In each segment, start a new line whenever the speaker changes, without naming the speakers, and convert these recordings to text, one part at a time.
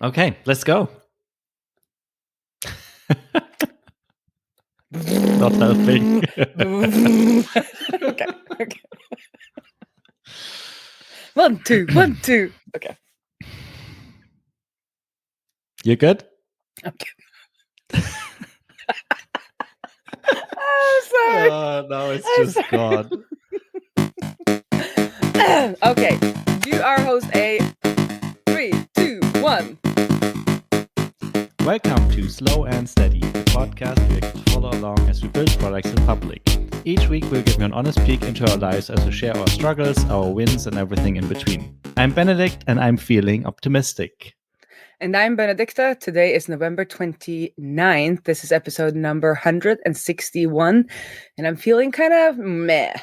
Okay, let's go. Not helping.
Okay. One, two. Okay.
You good?
Okay. I'm sorry.
No, it's
I'm
just
sorry.
gone.
Okay. Do our host a 3, 2, 1.
Welcome to Slow and Steady, the podcast where you can follow along as we build products in public. Each week we'll give you an honest peek into our lives as we share our struggles, our wins, and everything in between. I'm Benedict and I'm feeling optimistic.
And I'm Benedicte. Today is November 29th. This is episode number 161. And I'm feeling kind of meh.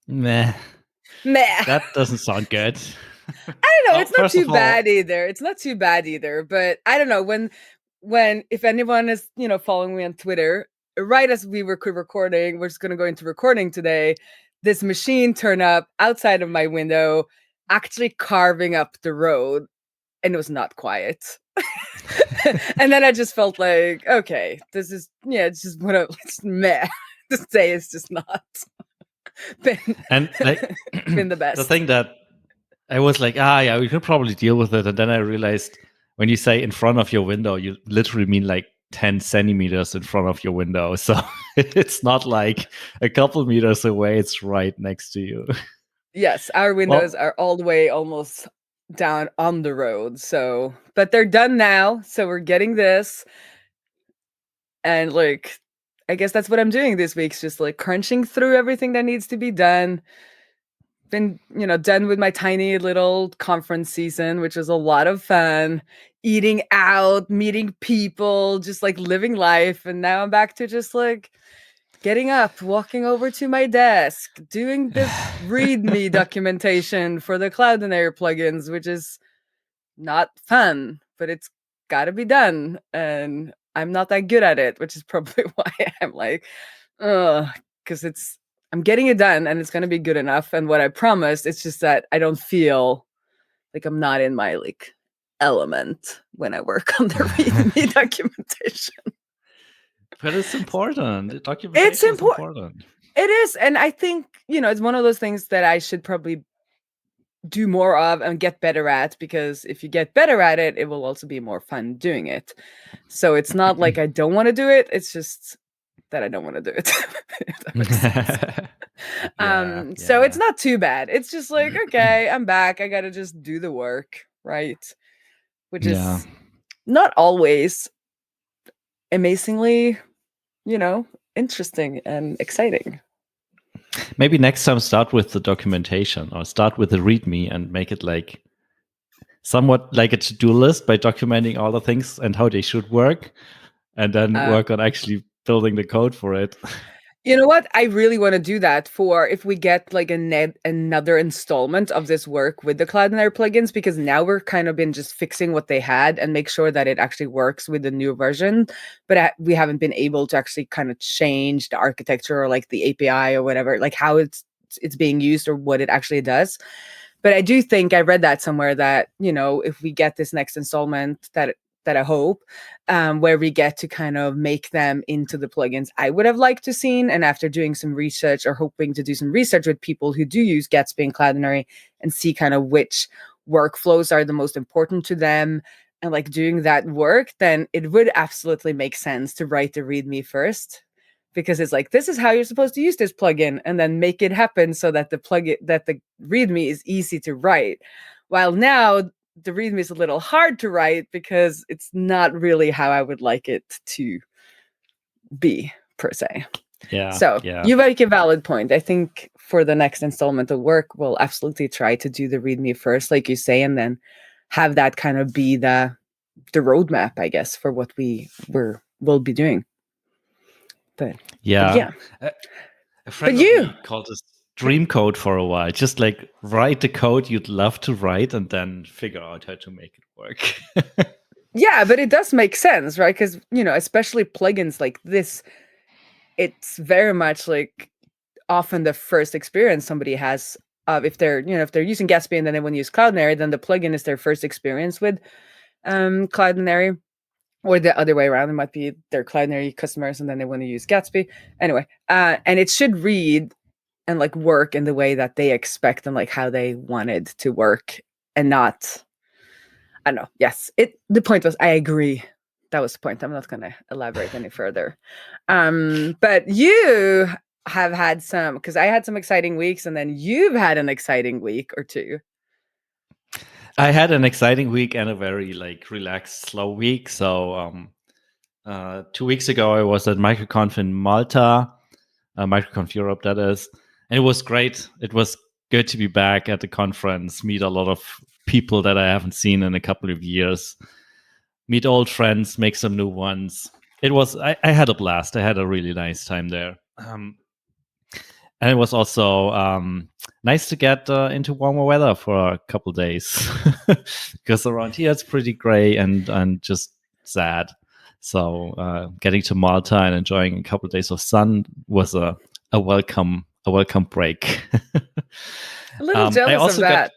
Meh.
Meh.
That doesn't sound good.
I don't know.
Oh,
It's not
first of
too
all-
bad either. It's not too bad either. But I don't know. When if anyone is, following me on Twitter, right as we were recording, we're just going to go into recording today, this machine turned up outside of my window, actually carving up the road. And it was not quiet. And then I just felt like, okay, this is, it's just it's meh. This day is just not been the best.
The thing that I was like, yeah, we could probably deal with it. And then I realized when you say in front of your window, you literally mean like 10 centimeters in front of your window. So it's not like a couple meters away, it's right next to you.
Yes, our windows are all the way almost down on the road. So, but they're done now. So we're getting this. And like, I guess that's what I'm doing this week. It's just like crunching through everything that needs to be done. Been, done with my tiny little conference season, which was a lot of fun. Eating out, meeting people, just like living life. And now I'm back to just like getting up, walking over to my desk, doing the README documentation for the Cloudinator plugins, which is not fun, but it's got to be done. And I'm not that good at it, which is probably why I'm like, because I'm getting it done and it's going to be good enough. And what I promised, it's just that I don't feel like I'm not in my like element when I work on the README documentation.
But it's important. The documentation is important.
It is. And I think, it's one of those things that I should probably do more of and get better at, because if you get better at it, it will also be more fun doing it. So it's not like I don't want to do it. It's just that I don't want to do it. If that makes sense. So it's not too bad. It's just like, okay, I'm back. I got to just do the work, right? Which is not always amazingly, interesting and exciting.
Maybe next time start with the documentation or start with the README and make it like somewhat like a to-do list by documenting all the things and how they should work, and then work on actually building the code for it.
You know what? I really want to do that for if we get like another installment of this work with the Cloudinator plugins, because now we're kind of been just fixing what they had and make sure that it actually works with the new version. But we haven't been able to actually kind of change the architecture or like the API or whatever, like how it's being used or what it actually does. But I do think I read that somewhere that, if we get this next installment that I hope, where we get to kind of make them into the plugins I would have liked to seen. And after doing some research or hoping to do some research with people who do use Gatsby and Cloudinary and see kind of which workflows are the most important to them and like doing that work, then it would absolutely make sense to write the README first, because it's like, this is how you're supposed to use this plugin, and then make it happen so that the README is easy to write. While now the README is a little hard to write because it's not really how I would like it to be, per se. You make a valid point. I think for the next installment of work, we'll absolutely try to do the README first, like you say, and then have that kind of be the roadmap, I guess, for what we'll be doing. But
yeah. A friend of me called this dream code for a while. Just like write the code you'd love to write and then figure out how to make it work.
Yeah, but it does make sense, right? Because, especially plugins like this, it's very much like often the first experience somebody has of if they're using Gatsby and then they want to use Cloudinary, then the plugin is their first experience with Cloudinary, or the other way around. It might be their Cloudinary customers and then they want to use Gatsby. Anyway, and it should read and like work in the way that they expect and like how they wanted to work, and not, I don't know. Yes, the point was, I agree. That was the point. I'm not going to elaborate any further. But you have had some, because I had some exciting weeks, and then you've had an exciting week or two.
I had an exciting week and a very like relaxed, slow week. So 2 weeks ago, I was at MicroConf in Malta, MicroConf Europe, that is, and it was great. It was good to be back at the conference, meet a lot of people that I haven't seen in a couple of years, meet old friends, make some new ones. It was, I had a blast. I had a really nice time there. And it was also nice to get into warmer weather for a couple days, because around here it's pretty gray and just sad. So getting to Malta and enjoying a couple of days of sun was a welcome break.
A little jealous of that.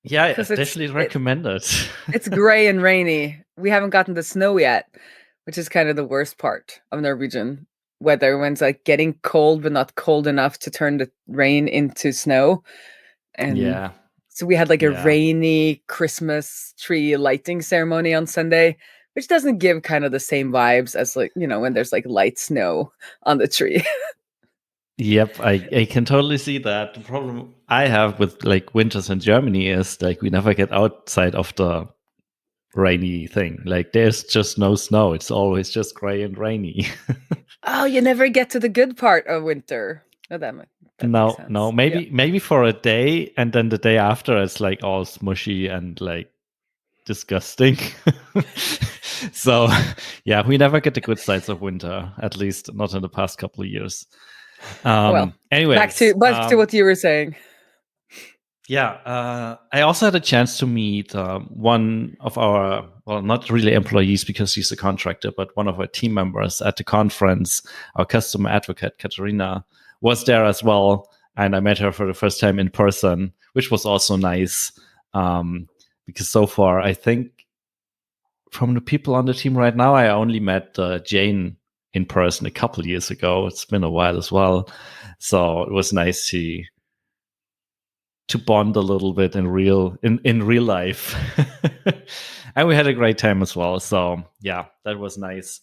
Yeah, I definitely recommend it.
It's gray and rainy. We haven't gotten the snow yet, which is kind of the worst part of Norwegian weather, when it's like getting cold but not cold enough to turn the rain into snow. And
yeah,
so we had like a rainy Christmas tree lighting ceremony on Sunday, which doesn't give kind of the same vibes as, like, you know, when there's like light snow on the tree.
Yep, I can totally see that. The problem I have with like winters in Germany is like we never get outside of the rainy thing. Like there's just no snow. It's always just gray and rainy.
Oh, you never get to the good part of winter. Oh, that makes sense.
No, maybe for a day, and then the day after it's like all smushy and like disgusting. So yeah, we never get the good sides of winter, at least not in the past couple of years.
Well,
anyway,
back to what you were saying.
Yeah, I also had a chance to meet one of our, well, not really employees because she's a contractor, but one of our team members at the conference. Our customer advocate, Katarina, was there as well. And I met her for the first time in person, which was also nice. Because so far, I think from the people on the team right now, I only met Jane in person a couple years ago. It's been a while as well. So it was nice to bond a little bit in real life. And we had a great time as well. So yeah, that was nice.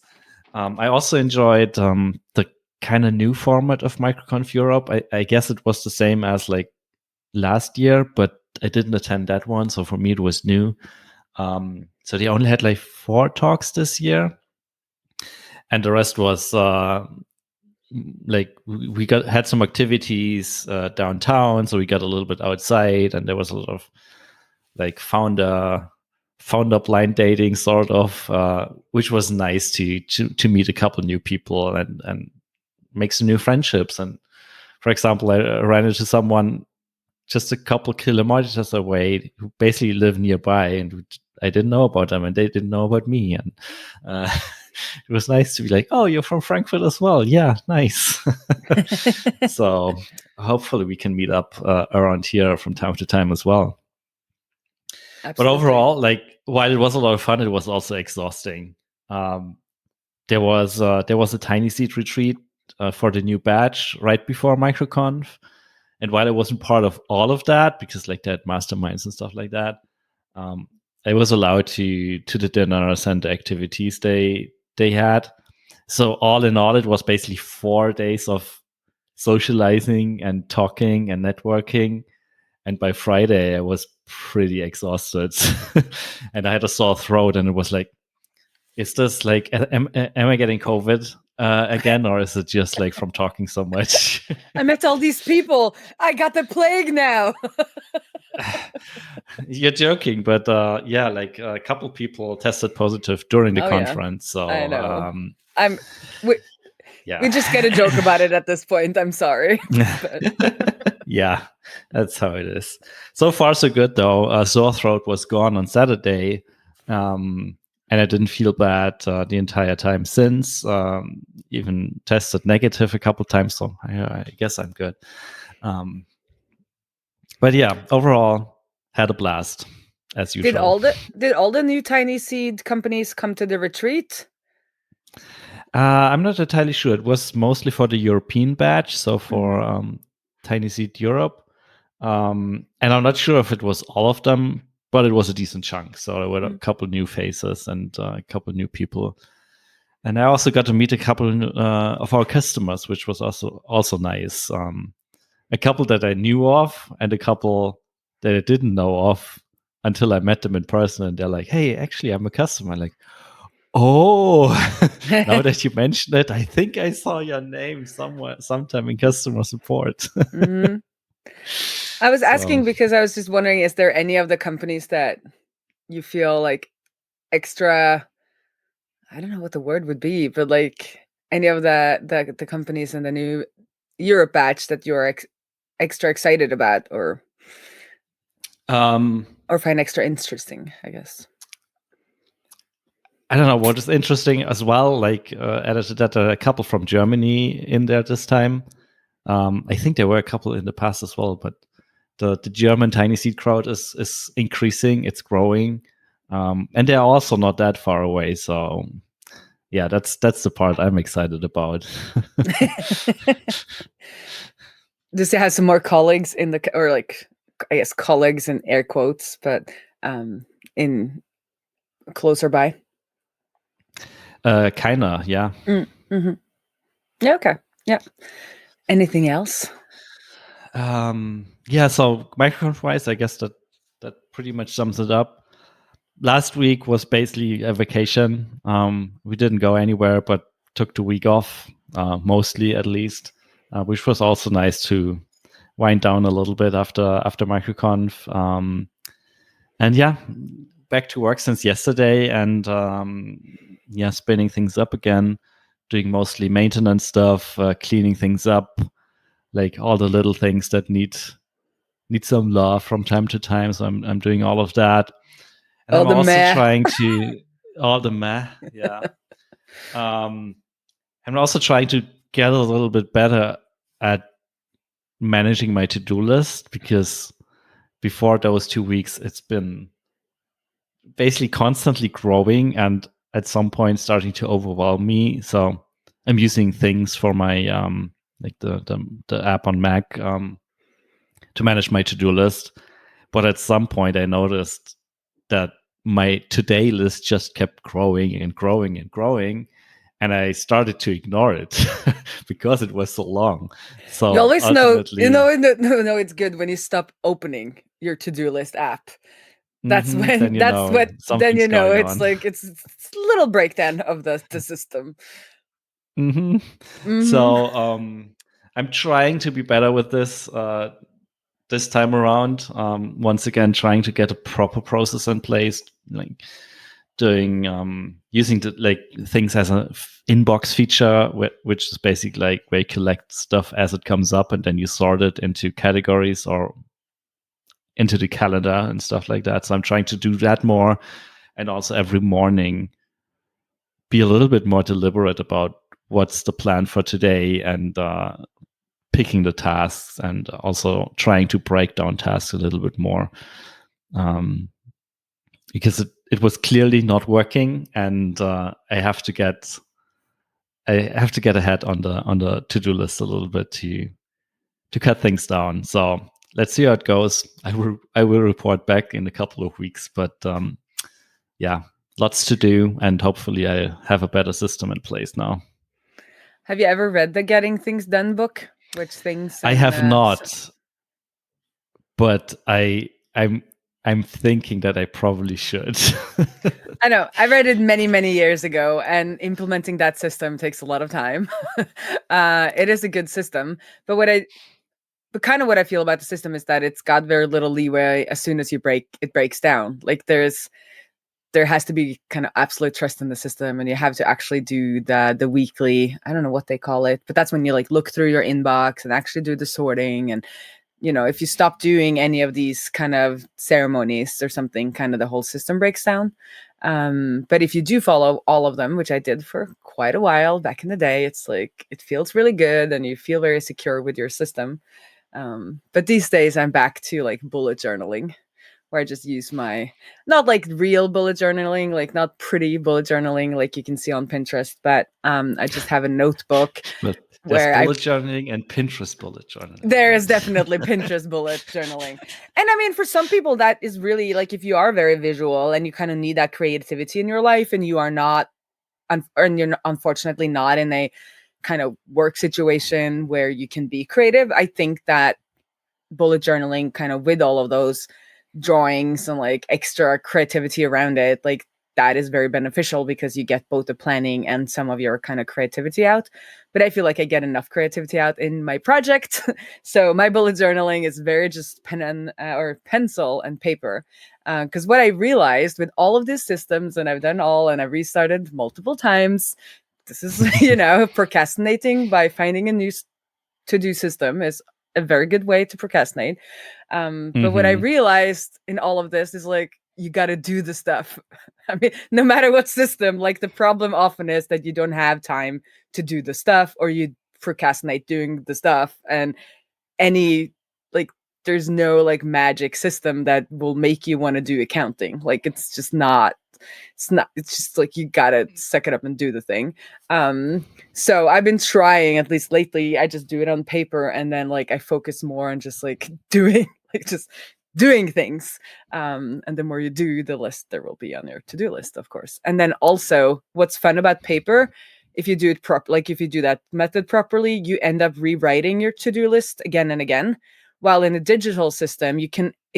I also enjoyed the kind of new format of MicroConf Europe. I guess it was the same as like last year, but I didn't attend that one. So for me, it was new. So they only had like 4 talks this year. And the rest was like we had some activities downtown, so we got a little bit outside, and there was a lot of like founder blind dating sort of, which was nice to meet a couple new people and make some new friendships. And for example, I ran into someone just a couple kilometers away who basically lived nearby, and I didn't know about them and they didn't know about me. And it was nice to be like, oh, you're from Frankfurt as well. Yeah, nice. So hopefully we can meet up around here from time to time as well. Absolutely. But overall, like, while it was a lot of fun, it was also exhausting. There was a tiny seat retreat for the new batch right before MicroConf. And while I wasn't part of all of that, because like they had masterminds and stuff like that, I was allowed to the dinners and the activities they had. So all in all, it was basically 4 days of socializing and talking and networking. And by Friday, I was pretty exhausted. And I had a sore throat, and it was like, is this like, am I getting COVID again, or is it just like from talking so much?
I met all these people. I got the plague now.
You're joking, but yeah, like a couple people tested positive during the conference.
Yeah.
So
I know. We just get a joke about it at this point. I'm sorry.
Yeah, that's how it is. So far, so good though. Sore throat was gone on Saturday. And I didn't feel bad the entire time since. Even tested negative a couple times, so I guess I'm good. But yeah, overall, had a blast. as
Did
usual.
all the new tiny seed companies come to the retreat?
I'm not entirely sure. It was mostly for the European batch, so for Tiny Seed Europe. And I'm not sure if it was all of them, but it was a decent chunk. So there were a couple new faces and a couple new people. And I also got to meet a couple of our customers, which was also nice. A couple that I knew of and a couple that I didn't know of until I met them in person. And they're like, "Hey, actually, I'm a customer." I'm like, oh, now that you mention it, I think I saw your name somewhere, sometime in customer support.
I was asking
So,
because I was just wondering, is there any of the companies that you feel like extra, I don't know what the word would be, but like any of the companies in the new Europe batch that you're extra excited about or find extra interesting, I guess.
I don't know what is interesting as well. Like added that a couple from Germany in there this time. I think there were a couple in the past as well, but the German tiny seed crowd is increasing. It's growing, and they're also not that far away. So yeah, that's the part I'm excited about.
Just to have some more colleagues in the, or like, I guess colleagues in air quotes, but in closer by.
Kinda, yeah.
Mm-hmm. Yeah. Okay. Yeah. Anything else?
Yeah. So microconf wise, I guess that pretty much sums it up. Last week was basically a vacation. We didn't go anywhere, but took the week off, mostly at least, which was also nice to wind down a little bit after microconf. And yeah, back to work since yesterday, and yeah, spinning things up again, doing mostly maintenance stuff, cleaning things up, like all the little things that need some love from time to time. So I'm doing all of that, and
Oh,
I'm
the
also
meh.
trying to all the meh, yeah. I'm also trying to get a little bit better at managing my to-do list, because before those 2 weeks, it's been basically constantly growing and at some point starting to overwhelm me. So I'm using things for my like the app on Mac to manage my to-do list. But at some point I noticed that my today list just kept growing and growing and growing, and I started to ignore it because it was so long.
You
So
always know,
ultimately,
no, it's good when you stop opening your to-do list app. That's when,
then
then
something's going
it's
on.
like, it's a little breakdown of the system.
Mm-hmm.
Mm-hmm.
So I'm trying to be better with this this time around. Once again, trying to get a proper process in place, like doing using the like things as a inbox feature, which is basically like where you collect stuff as it comes up and then you sort it into categories or into the calendar and stuff like that. So I'm trying to do that more, and also every morning be a little bit more deliberate about what's the plan for today, and picking the tasks, and also trying to break down tasks a little bit more, because it was clearly not working, and I have to get ahead on the to-do list a little bit to cut things down. So let's see how it goes. I will report back in a couple of weeks, but yeah, lots to do, and hopefully I have a better system in place now.
Have you ever read the Getting Things Done book? Which things
I
and
have not, but I'm thinking that I probably should.
I know I read it many, many years ago, and implementing that system takes a lot of time. It is a good system, but kind of what I feel about the system is that it's got very little leeway. As soon as it breaks down. Like there has to be kind of absolute trust in the system, and you have to actually do the weekly, I don't know what they call it, but that's when you like look through your inbox and actually do the sorting. And if you stop doing any of these kind of ceremonies or something, kind of the whole system breaks down. But if you do follow all of them, which I did for quite a while back in the day, it's like it feels really good and you feel very secure with your system. But these days I'm back to like bullet journaling, where I just use my, not like real bullet journaling, like not pretty bullet journaling like you can see on Pinterest, but I just have a notebook
But there's
where
bullet journaling and Pinterest bullet journaling.
there
right?
is definitely Pinterest bullet journaling. And I mean, for some people, that is really like, if you are very visual and you kind of need that creativity in your life, and you are not, and you're unfortunately not in a kind of work situation where you can be creative, I think that bullet journaling, kind of with all of those drawings and like extra creativity around it, like that is very beneficial because you get both the planning and some of your kind of creativity out. But I feel like I get enough creativity out in my project. So my bullet journaling is very just pen and or pencil and paper. Because what I realized with all of these systems, and I've done all and I've restarted multiple times, this is, procrastinating by finding a new to-do system is a very good way to procrastinate. But what I realized in all of this is like, you got to do the stuff. I mean, no matter what system, like the problem often is that you don't have time to do the stuff, or you procrastinate doing the stuff. And any, like, there's no like magic system that will make you want to do accounting. Like, it's just not, it's just like, you gotta suck it up and do the thing. So I've been trying, at least lately, I just do it on paper, and then like I focus more on just like doing, like just doing things. And the more you do, the less there will be on your to-do list, of course. And then also, what's fun about paper, if you do it like if you do that method properly, you end up rewriting your to-do list again and again. While in a digital system, it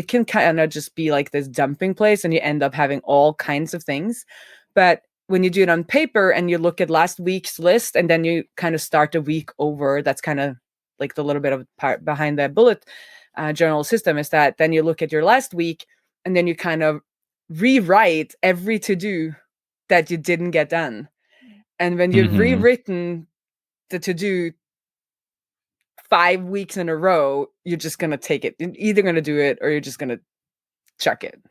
can kind of just be like this dumping place, and you end up having all kinds of things. But when you do it on paper and you look at last week's list, and then you kind of start a week over, that's kind of like the little bit of part behind the bullet journal system, is that then you look at your last week, and then you kind of rewrite every to-do that you didn't get done. And when you've rewritten the to-do 5 weeks in a row, you're just going to take it. You're either going to do it or you're just going to chuck it.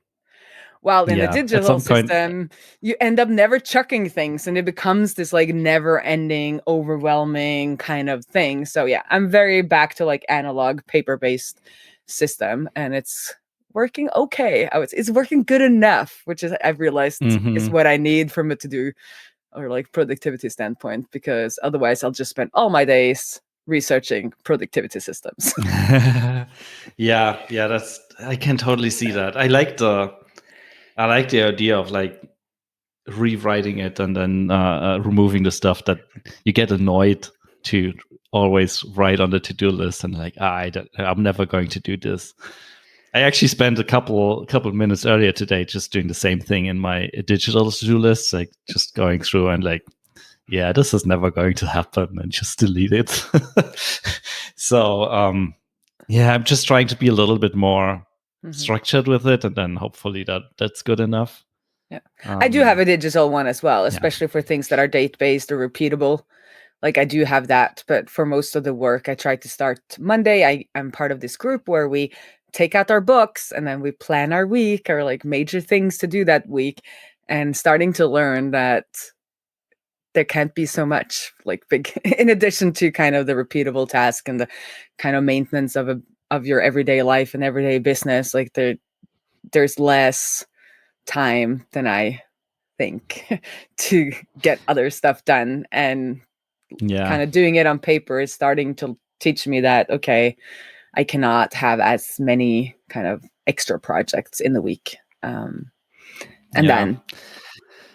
While in a
Yeah, at
digital
some point,
system, you end up never chucking things, and it becomes this like never ending, overwhelming kind of thing. So yeah, I'm very back to like analog paper based system, and it's working okay. It's working good enough, which is, I've realized, is what I need from it to do, or like productivity standpoint, because otherwise I'll just spend all my days researching productivity systems.
yeah, I can totally see that. I like the idea of like rewriting it and then removing the stuff that you get annoyed to always write on the to-do list, and like, I'm never going to do this. I actually spent a couple minutes earlier today just doing the same thing in my digital to-do list, like just going through and like, yeah, this is never going to happen, and just delete it. So yeah, I'm just trying to be a little bit more structured with it, and then hopefully that's good enough.
Yeah, I do have a digital one as well, especially for things that are date-based or repeatable. Like I do have that, but for most of the work, I try to start Monday. I'm part of this group where we take out our books and then we plan our week, or like major things to do that week, and starting to learn that there can't be so much like big, in addition to kind of the repeatable task and the kind of maintenance of your everyday life and everyday business. Like there's less time than I think to get other stuff done, and kind of doing it on paper is starting to teach me that, okay, I cannot have as many kind of extra projects in the week. Then,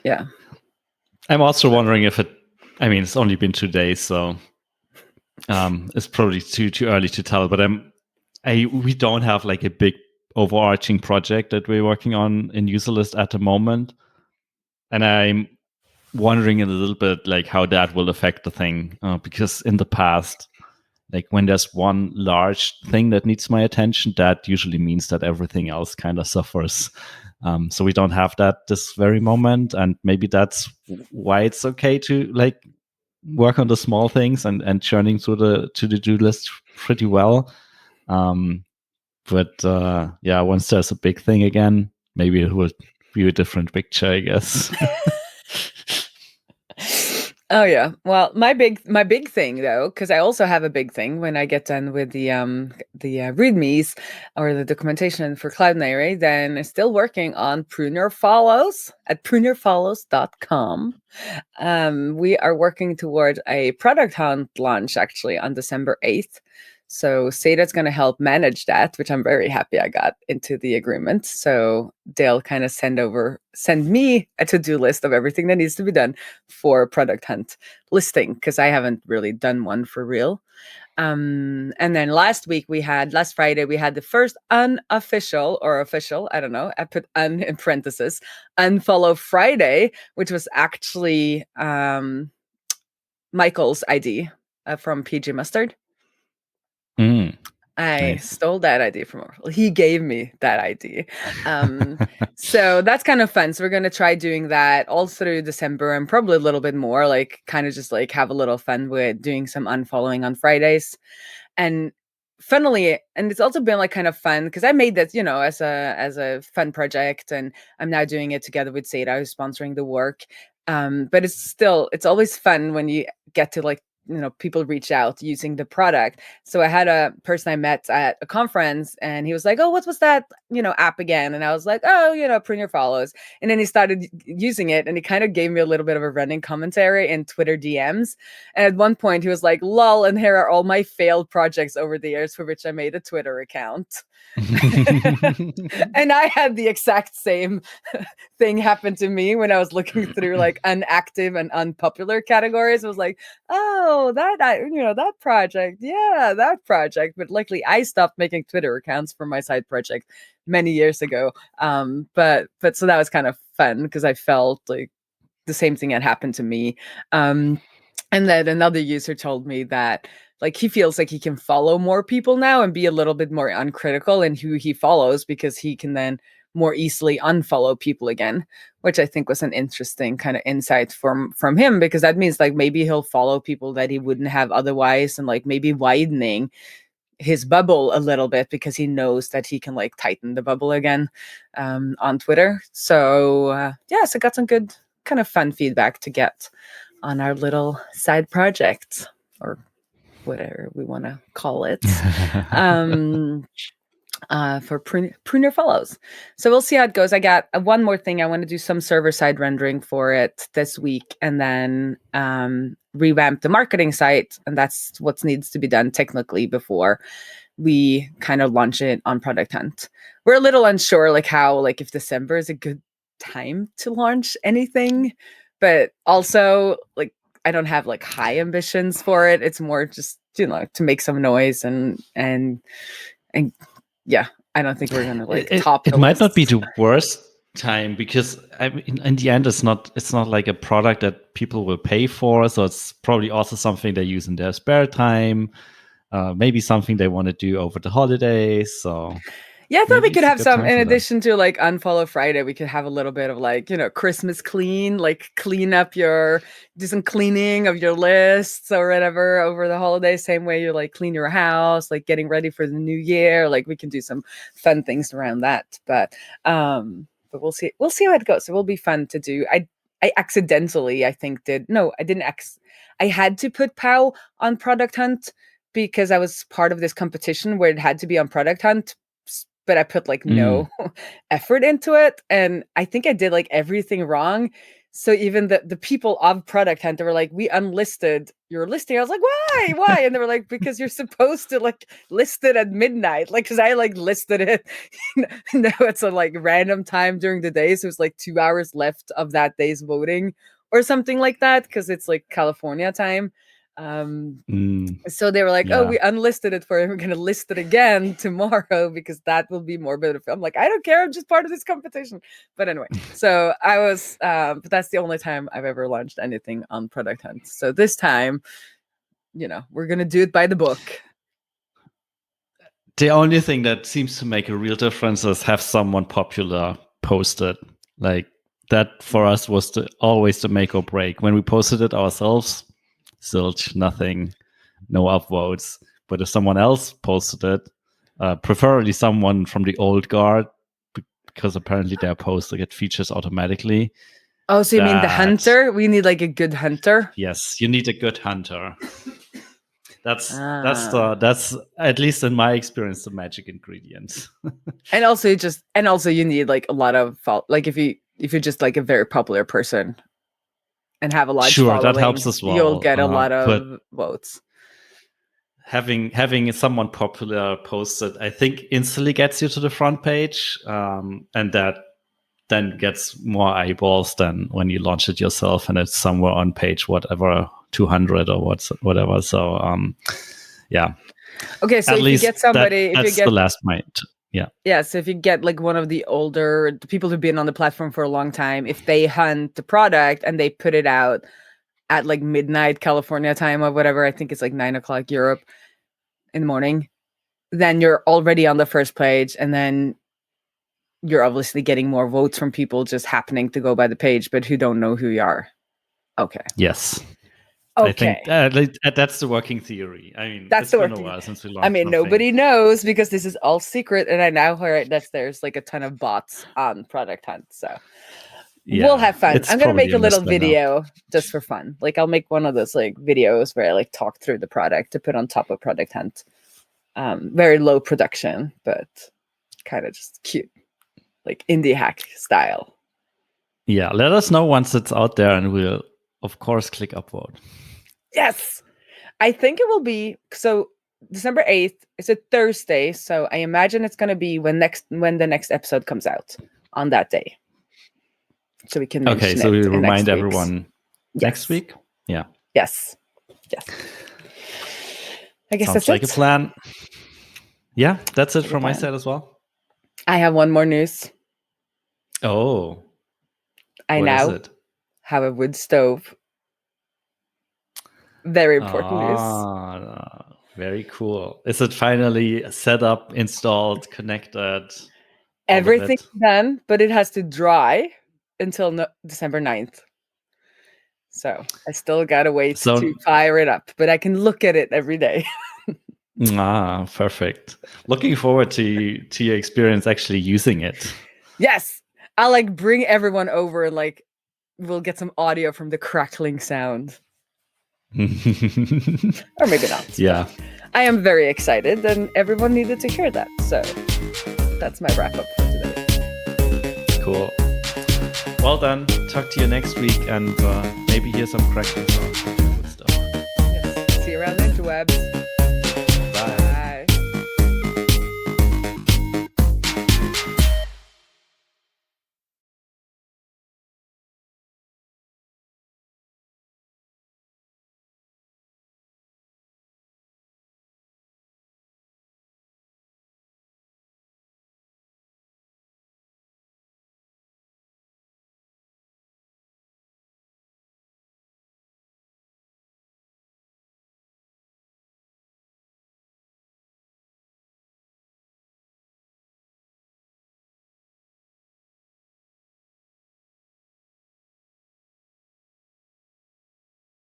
yeah.
I'm also wondering if it's only been 2 days, so it's probably too early to tell, but we don't have like a big overarching project that we're working on in UserList at the moment. And I'm wondering a little bit like how that will affect the thing, because in the past, like when there's one large thing that needs my attention, that usually means that everything else kind of suffers. So we don't have that this very moment, and maybe that's why it's okay to like work on the small things and churning through the to-do list pretty well. But yeah, once there's a big thing again, maybe it will be a different picture, I guess.
Oh yeah. Well, my big thing though, because I also have a big thing when I get done with the readmes or the documentation for Cloudinary, then I'm still working on Pruner Follows at prunerfollows.com. We are working toward a product hunt launch actually on December 8th. So Sada's going to help manage that, which I'm very happy I got into the agreement. So they'll kind of send me a to-do list of everything that needs to be done for product hunt listing, because I haven't really done one for real. And then last Friday, we had the first unofficial or official, I don't know, I put un in parentheses, unfollow Friday, which was actually Michael's ID from PG Mustard. I
Nice.
stole that idea from him. He gave me that idea. So that's kind of fun. So we're going to try doing that all through December and probably a little bit more, like kind of just like have a little fun with doing some unfollowing on Fridays. And funnily, and it's also been like kind of fun because I made this, as a fun project, and I'm now doing it together with Seda, who's sponsoring the work. But it's always fun when you get to like, people reach out using the product. So I had a person I met at a conference and he was like, "Oh, what was that, app again?" And I was like, "Oh, Print Your Follows." And then he started using it and he kind of gave me a little bit of a running commentary in Twitter DMs. And at one point he was like, "Lol, and here are all my failed projects over the years for which I made a Twitter account." And I had the exact same thing happen to me when I was looking through like unactive and unpopular categories. I was like, "Oh, that project. Yeah, that project." But luckily I stopped making Twitter accounts for my side project many years ago. But so that was kind of fun because I felt like the same thing had happened to me. And then another user told me that like he feels like he can follow more people now and be a little bit more uncritical in who he follows because he can then more easily unfollow people again, which I think was an interesting kind of insight from him, because that means like maybe he'll follow people that he wouldn't have otherwise, and like maybe widening his bubble a little bit because he knows that he can like tighten the bubble again on Twitter. So so got some good kind of fun feedback to get on our little side project, or whatever we want to call it, for Pruner Follows. So we'll see how it goes. I got one more thing. I want to do some server-side rendering for it this week, and then revamp the marketing site, and that's what needs to be done technically before we kind of launch it on Product Hunt. We're a little unsure like how, like if December is a good time to launch anything, but also like I don't have like high ambitions for it. It's more just, to make some noise and yeah, I don't think we're gonna like top
it
the
might not be
list.
the worst time, because I mean, in the end it's not like a product that people will pay for, so it's probably also something they use in their spare time, maybe something they want to do over the holidays. So
Yeah, I thought we
maybe
could
it's a
have
good
some,
time
in
for them.
addition to like Unfollow Friday, we could have a little bit of like, Christmas clean, like clean up do some cleaning of your lists or whatever over the holidays, same way you like clean your house, like getting ready for the new year. Like we can do some fun things around that. But we'll see how it goes. It will be fun to do. I accidentally, I think I didn't I had to put POW on Product Hunt because I was part of this competition where it had to be on Product Hunt, but I put like no effort into it. And I think I did like everything wrong. So even the people of Product Hunt, they were like, "We unlisted your listing." I was like, "Why? Why?" And they were like, "Because you're supposed to like list it at midnight." Like, cause I like listed it. No, it's a like random time during the day. So it's like 2 hours left of that day's voting or something like that. Cause it's like California time. So they were like, "Oh,
Yeah.
we unlisted it for him. We're going to list it again tomorrow because that will be more beneficial." I'm like, "I don't care. I'm just part of this competition." But anyway, so I was, but that's the only time I've ever launched anything on Product Hunt. So this time, we're going to do it by the book.
The only thing that seems to make a real difference is have someone popular post it. Like that for us was always the make or break. When we posted it ourselves, zilch, nothing, no upvotes. But if someone else posted it, preferably someone from the old guard, because apparently their posts get features automatically,
Oh, so you mean the
that-
hunter? We need like a good hunter.
Yes, you need a good hunter. That's
Ah.
that's at least in my experience the magic ingredient.
And also you need like a lot of like if you're just like a very popular person and have a large
Sure, that
following,
helps as
you'll
well.
get a lot
But
of votes.
having someone popular posted, I think, instantly gets you to the front page, and that then gets more eyeballs than when you launch it yourself and it's somewhere on page whatever 200 or whatever. So yeah.
Okay, so
At
if
least
you get somebody,
that's the last mite. Yeah.
So if you get like one of the older the people who've been on the platform for a long time, if they hunt the product and they put it out at like midnight California time or whatever, I think it's like 9 o'clock Europe in the morning, then you're already on the first page, and then you're obviously getting more votes from people just happening to go by the page, but who don't know who you are. Okay.
Yes.
Okay.
I think that's the working theory. I mean,
That's
it's
the
been a
working-
while since we launched.
I mean,
something.
nobody knows because this is all secret, and I now heard that there's like a ton of bots on Product Hunt. So we'll have fun.
it's
I'm gonna make
probably
a little
mess by now.
video just for fun. Like I'll make one of those like videos where I like talk through the product to put on top of Product Hunt. Very low production, but kind of just cute, like indie hack style.
Yeah, let us know once it's out there, and we'll of course click upvote.
Yes, I think it will be so. December 8th is a Thursday, so I imagine it's going to be when the next episode comes out on that day. So we can mention
Okay, so we
it in
remind
next week's.
everyone next
Yes.
week. Yeah.
Yes. I guess
Sounds
that's
like
it.
a plan. Yeah, that's it
Like a
from my
plan.
side as well.
I have one more news.
Oh,
I
what is
now
it?
have a wood stove. Very important news.
Very cool. Is it finally set up, installed, connected? all of
Everything's
it?
done, but it has to dry until December 9th. So I still gotta wait to fire it up, but I can look at it every day.
Perfect. Looking forward to your experience actually using it.
Yes, I'll like bring everyone over and like we'll get some audio from the crackling sound. Or maybe not.
Yeah.
I am very excited, and everyone needed to hear that. So that's my wrap up for today.
Cool. Well done. Talk to you next week, and maybe hear some crackling sounds. Good stuff.
Yes. See you around the interwebs.